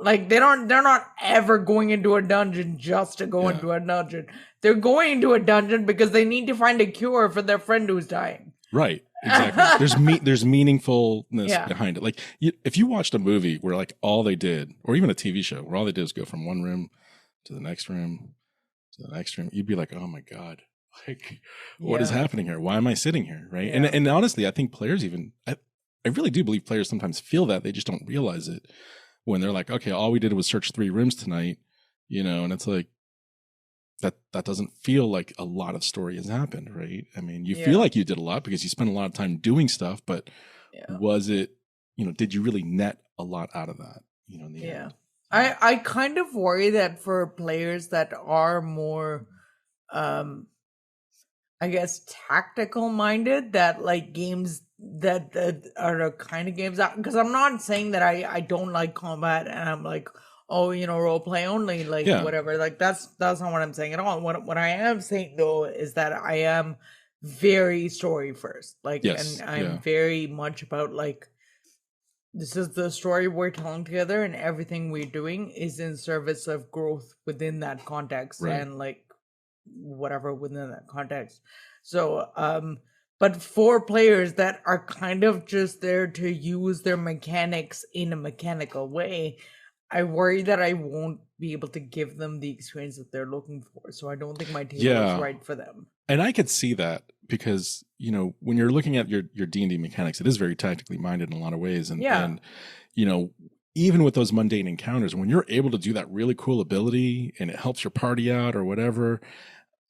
They're not ever going into a dungeon just to go into a dungeon. They're going into a dungeon because they need to find a cure for their friend who's dying.
Right. Exactly. There's meaningfulness behind it. If you watched a movie where all they did, or even a TV show where all they did is go from one room to the next room to the next room, you'd be like, oh my God, what is happening here? Why am I sitting here? Right. Yeah. And honestly, I think players I really do believe players sometimes feel that they just don't realize it. when they're like, okay, all we did was search 3 rooms tonight, and it's like that doesn't feel like a lot of story has happened, right? I mean, you feel like you did a lot because you spent a lot of time doing stuff, but was it, did you really net a lot out of that, in the end?
I kind of worry that for players that are more I guess tactical minded, that like games that are the kind of games that, because I'm not saying that I don't like combat and I'm like, oh, role play only, like whatever, like that's not what I'm saying at all. What I am saying though is that I am very story first, like, and I'm very much about like, this is the story we're telling together, and everything we're doing is in service of growth within that context, and like whatever within that context. So but for players that are kind of just there to use their mechanics in a mechanical way, I worry that I won't be able to give them the experience that they're looking for. So I don't think my table is right for them.
And I could see that because, when you're looking at your D&D mechanics, it is very tactically minded in a lot of ways. And even with those mundane encounters, when you're able to do that really cool ability and it helps your party out or whatever,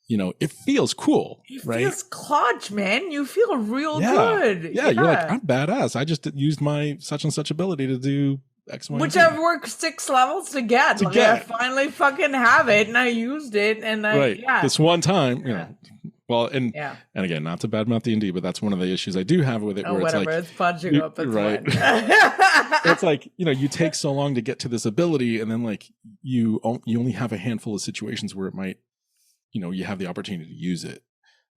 it feels cool, right? It feels
clutch, man. You feel real good.
Yeah, you're like, I'm badass. I just used my such and such ability to do X, Y,
which I've worked 6 levels to get. I finally fucking have it, and I used it, and
this one time, Well, and again, not to badmouth D&D, but that's one of the issues I do have with it.
Where whatever, it's punching up. It's
right. It's like, you take so long to get to this ability, and then like you only have a handful of situations where it might, you have the opportunity to use it,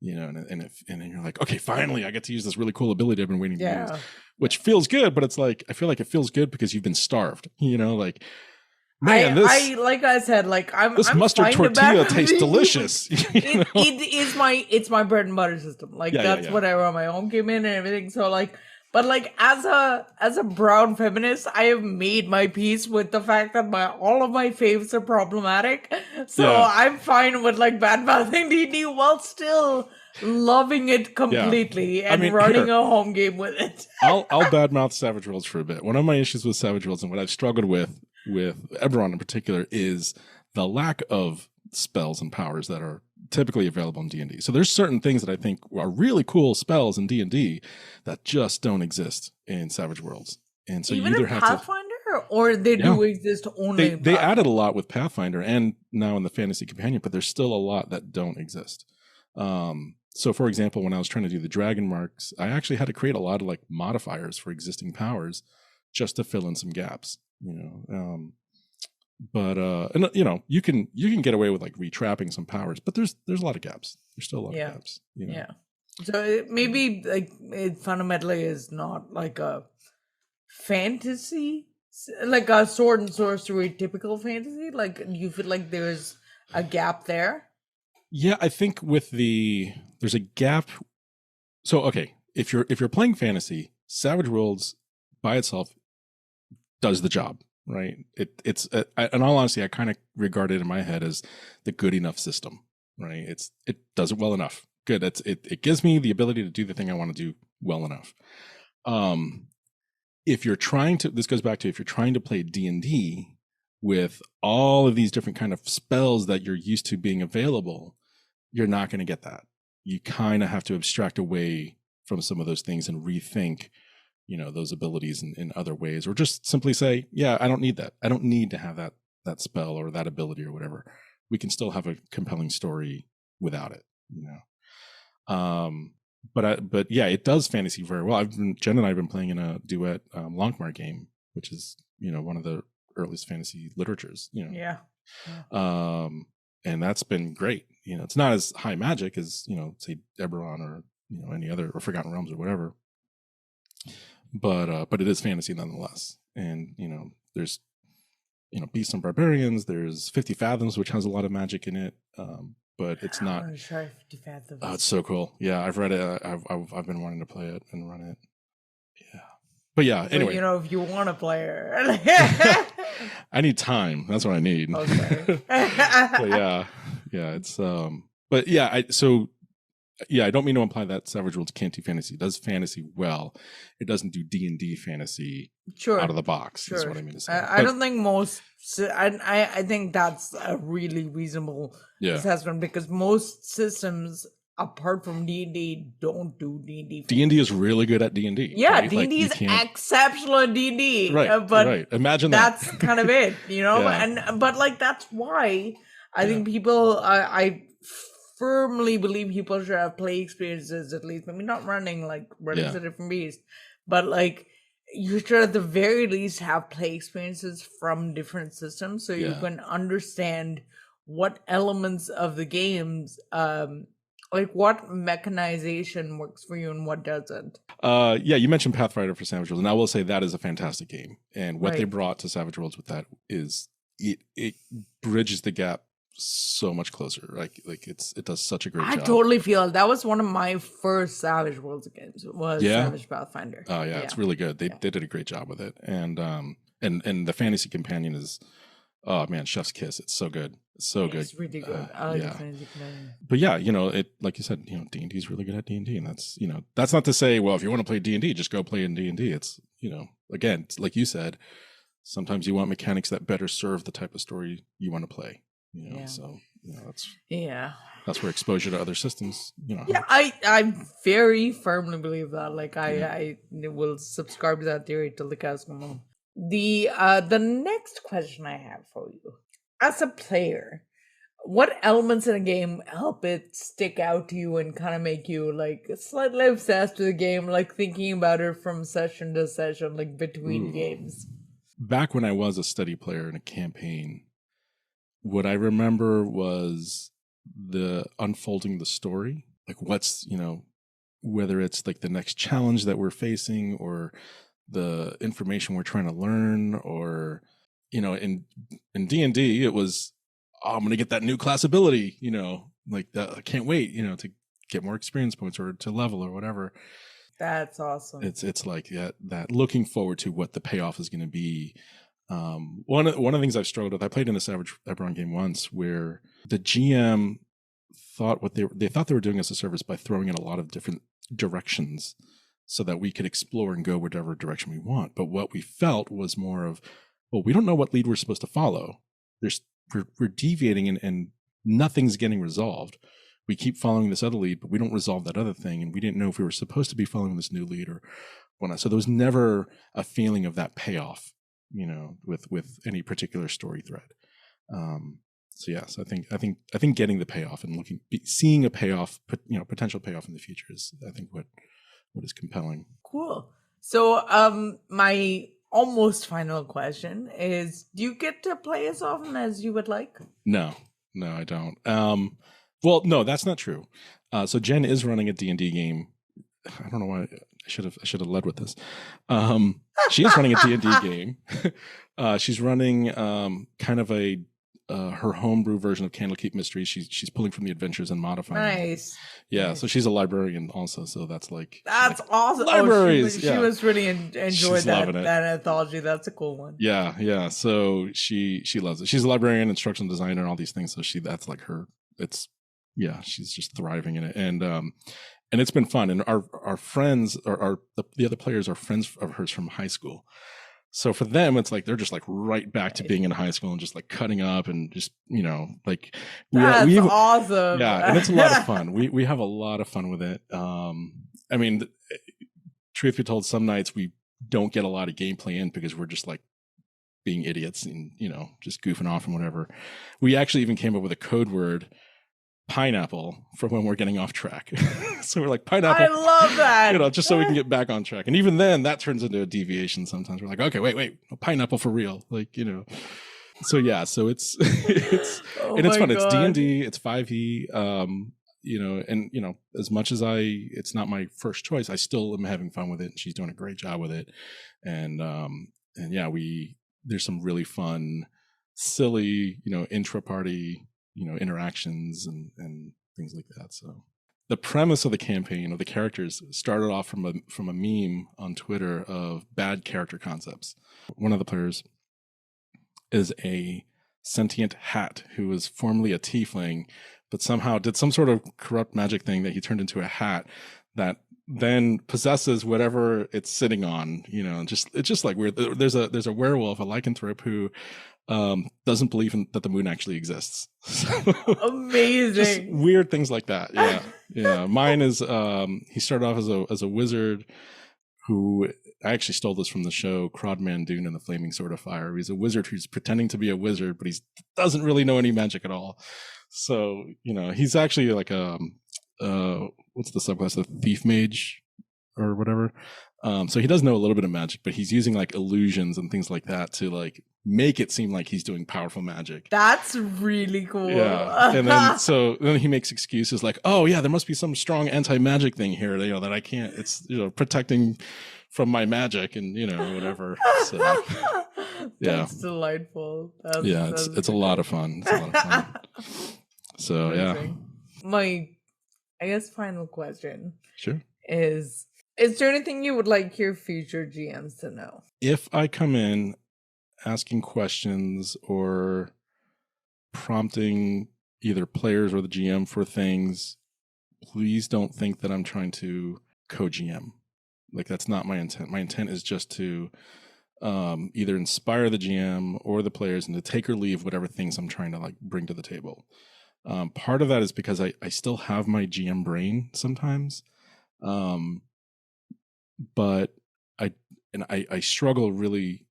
and then you're like, okay, finally I get to use this really cool ability I've been waiting to use, which feels good, but it's like, I feel like it feels good because you've been starved, like, man,
like I said, like I'm
mustard tortilla tastes delicious.
It's my bread and butter system. Like that's what I run my own game in and everything. So like, but like as a brown feminist, I have made my peace with the fact that all of my faves are problematic. So I'm fine with like bad-mouthing D&D while still loving it completely and running a home game with it.
I'll badmouth Savage Worlds for a bit. One of my issues with Savage Worlds and what I've struggled with Eberron in particular is the lack of spells and powers that are typically available in D&D. So there's certain things that I think are really cool spells in D&D that just don't exist in Savage Worlds. And so
even
you either
in
have
Pathfinder, or they do exist only
they added a lot with Pathfinder and now in the Fantasy Companion, but there's still a lot that don't exist. So for example, when I was trying to do the dragon marks, I actually had to create a lot of like modifiers for existing powers just to fill in some gaps, but you can get away with like retrapping some powers, but there's a lot of gaps. There's still a lot of gaps.
So maybe like it fundamentally is not like a fantasy, like a sword and sorcery typical fantasy. Like you feel like there's a gap there.
Yeah, I think there's a gap. So okay, if you're playing fantasy, Savage Worlds by itself does the job. Right. It's in all honesty, I kind of regard it in my head as the good enough system. Right. It does it well enough. Good. It gives me the ability to do the thing I want to do well enough. If you're trying to, this goes back to if you're trying to play D&D with all of these different kind of spells that you're used to being available, you're not going to get that. You kind of have to abstract away from some of those things and rethink those abilities in other ways, or just simply say, I don't need that. I don't need to have that spell or that ability or whatever. We can still have a compelling story without it, But it does fantasy very well. Jen and I have been playing in a duet Lonkmar game, which is, one of the earliest fantasy literatures, and that's been great. It's not as high magic as, say Eberron or, any other, or Forgotten Realms or whatever. But it is fantasy nonetheless. And, there's, Beasts and Barbarians, there's 50 Fathoms, which has a lot of magic in it. But it's not.
I'm sure 50 Fathoms.
Oh, it's so cool. Yeah, I've read it. I've been wanting to play it and run it. Yeah. But anyway.
If you want to play it.
I need time. That's what I need.
Okay.
But it's, so yeah, I don't mean to imply that Savage Worlds can't do fantasy. It does fantasy well. It doesn't do D&D fantasy out of the box, is what I mean to say.
I don't think most, I think that's a really reasonable assessment, because most systems, apart from D&D, don't do D&D.
D&D is really good at D&D.
Yeah,
right?
D&D is exceptional at D&D.
Right,
but
imagine
that's kind of it, you know? But like, that's why I think people, I firmly believe people should have play experiences, at least. Maybe not running, like running's a different beast, but like you should at the very least have play experiences from different systems, so you can understand what elements of the games, like what mechanization works for you and what doesn't.
Yeah, you mentioned Pathfinder for Savage Worlds, and I will say that is a fantastic game. And what they brought to Savage Worlds with that is it bridges the gap so much closer. Like it does such a great job.
I totally feel that was one of my first Savage Worlds games, was Savage Pathfinder.
Oh yeah, it's really good. They did a great job with it. And the fantasy companion is, oh man, chef's kiss. It's so good. It's so good.
It's really good. I like the fantasy companion.
But yeah, it, like you said, D&D is really good at D&D, and that's not to say, well, if you want to play D&D, just go play in D&D. It's, again, like you said, sometimes you want mechanics that better serve the type of story you want to play. So that's where exposure to other systems,
Yeah, I very firmly believe that. Like I will subscribe to that theory till the cows come home. The next question I have for you, as a player, what elements in a game help it stick out to you and kind of make you like slightly obsessed with the game, like thinking about it from session to session, like between games?
Back when I was a steady player in a campaign, what I remember was the unfolding the story, like what's, whether it's like the next challenge that we're facing or the information we're trying to learn, or, in D&D, it was, I'm going to get that new class ability, like that. I can't wait, to get more experience points or to level or whatever.
That's awesome.
It's like that looking forward to what the payoff is going to be. One of the things I've struggled with, I played in a Savage Eberron game once where the GM thought they thought they were doing us a service by throwing in a lot of different directions so that we could explore and go whatever direction we want. But what we felt was more of, well, we don't know what lead we're supposed to follow. We're deviating and nothing's getting resolved. We keep following this other lead, but we don't resolve that other thing. And we didn't know if we were supposed to be following this new lead or whatnot. So there was never a feeling of that payoff, with any particular story thread. So yes, I think getting the payoff and seeing a payoff, potential payoff in the future is, I think, what is compelling. Cool.
So, my almost final question is: do you get to play as often as you would like?
No, I don't. Well, no, that's not true. So Jen is running a D&D game. I don't know why I should have led with this. She is running a D&D game. She's running kind of a her homebrew version of Candlekeep Mysteries. She's pulling from the adventures and modifying.
Nice.
Yeah,
nice.
So she's a librarian also. So that's
awesome.
Libraries.
She was really enjoyed that anthology. That's a cool one.
Yeah. So she loves it. She's a librarian, instructional designer, and all these things. So that's like her. She's just thriving in it, and it's been fun. And our friends, or the other players, are friends of hers from high school. So for them, it's like they're just like right back to being in high school and just like cutting up and just like
that's awesome.
Yeah, and it's a lot of fun. We have a lot of fun with it. I mean, truth be told, some nights we don't get a lot of gameplay in because we're just like being idiots and just goofing off and whatever. We actually even came up with a code word, pineapple, for when we're getting off track. So we're like, pineapple.
I love that.
Just so we can get back on track. And even then that turns into a deviation sometimes. We're like, okay, wait, pineapple for real. Like, so yeah, so it's it's and it's fun. God. It's D&D, it's 5e, and as much as it's not my first choice, I still am having fun with it, and she's doing a great job with it. And yeah, there's some really fun, silly, intra-party, interactions and things like that. So the premise of the campaign, of the characters, started off from a meme on Twitter of bad character concepts. One of the players is a sentient hat who was formerly a tiefling, but somehow did some sort of corrupt magic thing that he turned into a hat that then possesses whatever it's sitting on. It's just like weird. There's a werewolf, a lycanthrope who doesn't believe that the moon actually exists.
Amazing.
Just weird things like that. Yeah. Mine is he started off as a wizard who, I actually stole this from the show Crodman Dune and the Flaming Sword of Fire. He's a wizard who's pretending to be a wizard, but he doesn't really know any magic at all. So, he's actually like what's the subclass? The thief mage or whatever. So he does know a little bit of magic, but he's using like illusions and things like that to like make it seem like he's doing powerful magic.
That's really cool.
Yeah. And then he makes excuses like, oh yeah, there must be some strong anti-magic thing here, that I can't, it's, protecting from my magic and, whatever. So yeah.
That's delightful.
It's a lot of fun. It's a lot of fun. So amazing. Yeah.
My, I guess, final question.
Sure.
Is there anything you would like your future GMs to know?
If I come in asking questions or prompting either players or the GM for things, please don't think that I'm trying to co-GM. Like, that's not my intent. My intent is just to either inspire the GM or the players and to take or leave whatever things I'm trying to like bring to the table. Part of that is because I still have my GM brain sometimes. But I struggle really.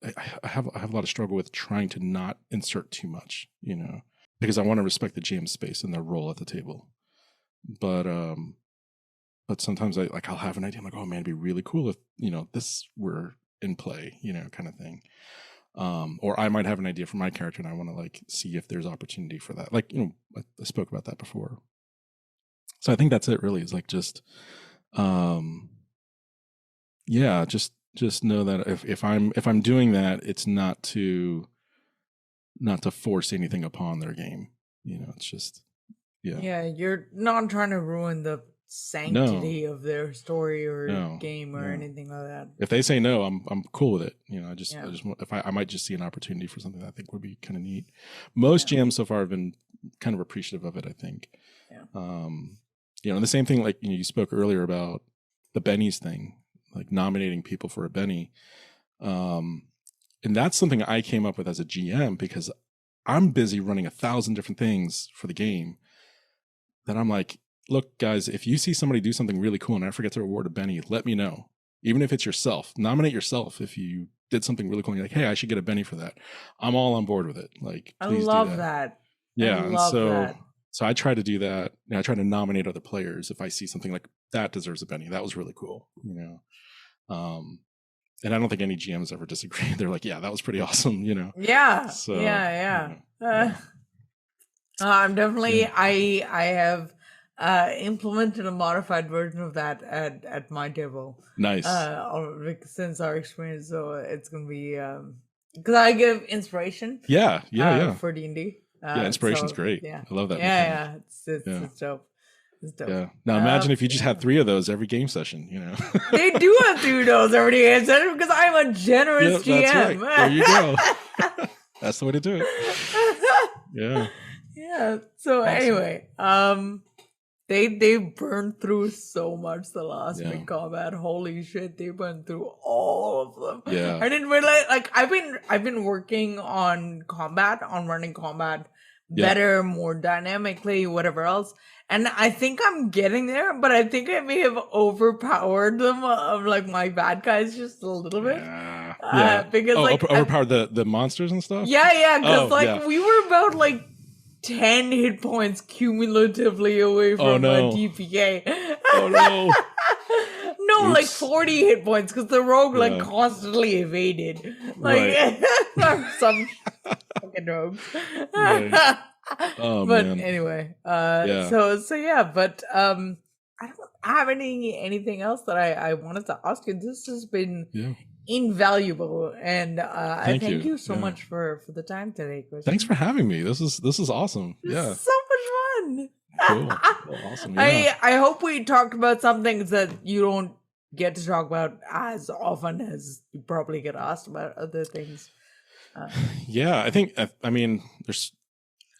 I have a lot of struggle with trying to not insert too much, because I want to respect the GM space and their role at the table. But sometimes I'll have an idea. I'm like, oh man, it'd be really cool if this were in play, kind of thing. Or I might have an idea for my character and I want to like see if there's opportunity for that. Like, I spoke about that before. So I think that's it really, is like just just know that if I'm doing that, it's not to force anything upon their game. It's just
you're not trying to ruin the sanctity of their story or game or anything like that.
If they say no, I'm cool with it. I just if I might just see an opportunity for something that I think would be kind of neat. Most GMs so far have been kind of appreciative of it, I think. And the same thing, like you spoke earlier about the bennies thing, like nominating people for a Benny. And that's something I came up with as a GM because I'm busy running 1,000 different things for the game. That I'm like, look, guys, if you see somebody do something really cool and I forget to reward a Benny, let me know. Even if it's yourself, nominate yourself. If you did something really cool and you're like, hey, I should get a Benny for that, I'm all on board with it. Like, please
I love
do
that.
Yeah.
I love that.
So I try to do that. And I try to nominate other players if I see something like that deserves a Benny. That was really cool. And I don't think any GMs ever disagree. They're like, yeah, that was pretty awesome,
Yeah.
So,
I'm definitely, I have implemented a modified version of that at my table.
Nice.
Since our experience, so it's going to be, because I give inspiration.
Yeah.
For D&D.
Inspiration's great. Yeah. I love that.
Yeah. It's dope. It's dope.
Yeah. Now imagine if you just had 3 of those every game session,
They do have 3 of those every game session because I'm a generous GM.
That's right. There you go. That's the way to do it. Yeah.
Yeah. So awesome. Anyway, they burned through so much the last big combat. Holy shit, they burned through all of them.
Yeah.
I didn't realize, like, I've been working on running combat better, more dynamically, whatever else. And I think I'm getting there, but I think I may have overpowered them of like my bad guys just a little bit. Because
overpowered the monsters and stuff?
Yeah, because we were about like 10 hit points cumulatively away from my DPK.
Oh no.
No, like 40 hit points because the rogue like constantly evaded. Like some fucking rogues.
Right. Oh,
but
man.
Anyway, so yeah, but I don't have anything else that I wanted to ask you. This has been invaluable, and I thank you so much for the time today, Kristian.
Thanks for having me. This is awesome.
This is so much fun.
Cool. Well, awesome. Yeah.
I hope we talked about some things that you don't get to talk about as often as you probably get asked about other things.
Yeah, I think, I mean,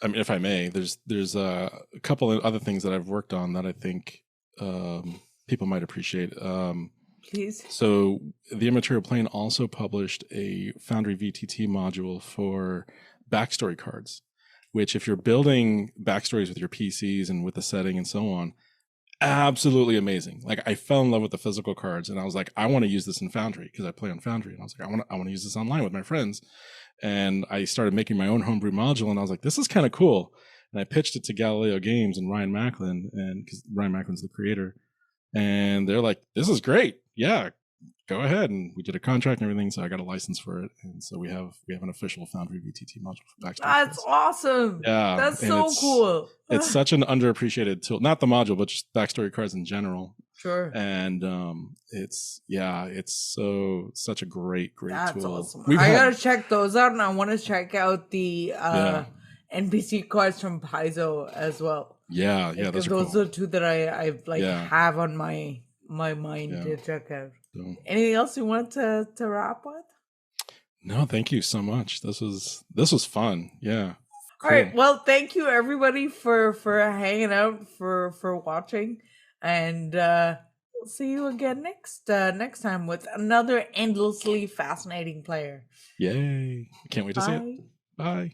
if I may, there's a couple of other things that I've worked on that I think people might appreciate.
Please.
So the Immaterial Plane also published a Foundry VTT module for backstory cards, which if you're building backstories with your PCs and with the setting and so on, absolutely amazing. Like I fell in love with the physical cards and I was like, I want to use this in Foundry because I play on Foundry. And I was like, I want to use this online with my friends. And I started making my own homebrew module and I was like, this is kind of cool. And I pitched it to Galileo Games and Ryan Macklin, and because Ryan Macklin's the creator. And they're like, this is great. Yeah, go ahead. And we did a contract and everything. So I got a license for it. And so we have an official Foundry VTT module for backstory.
That's awesome.
Yeah.
That's so cool.
It's such an underappreciated tool. Not the module, but just backstory cards in general.
Sure.
And it's such a great
That's
tool.
Awesome. I gotta check those out, and I want to check out the NPC cards from Paizo as well.
Yeah, those are
those
cool.
are two that I have on my mind to check out. So, anything else you want to wrap with?
No, thank you so much. This was fun. Yeah.
Cool. All right. Well, thank you everybody for hanging out, for watching, and we'll see you again next time with another endlessly fascinating player.
Yay! Can't wait to see it. Bye.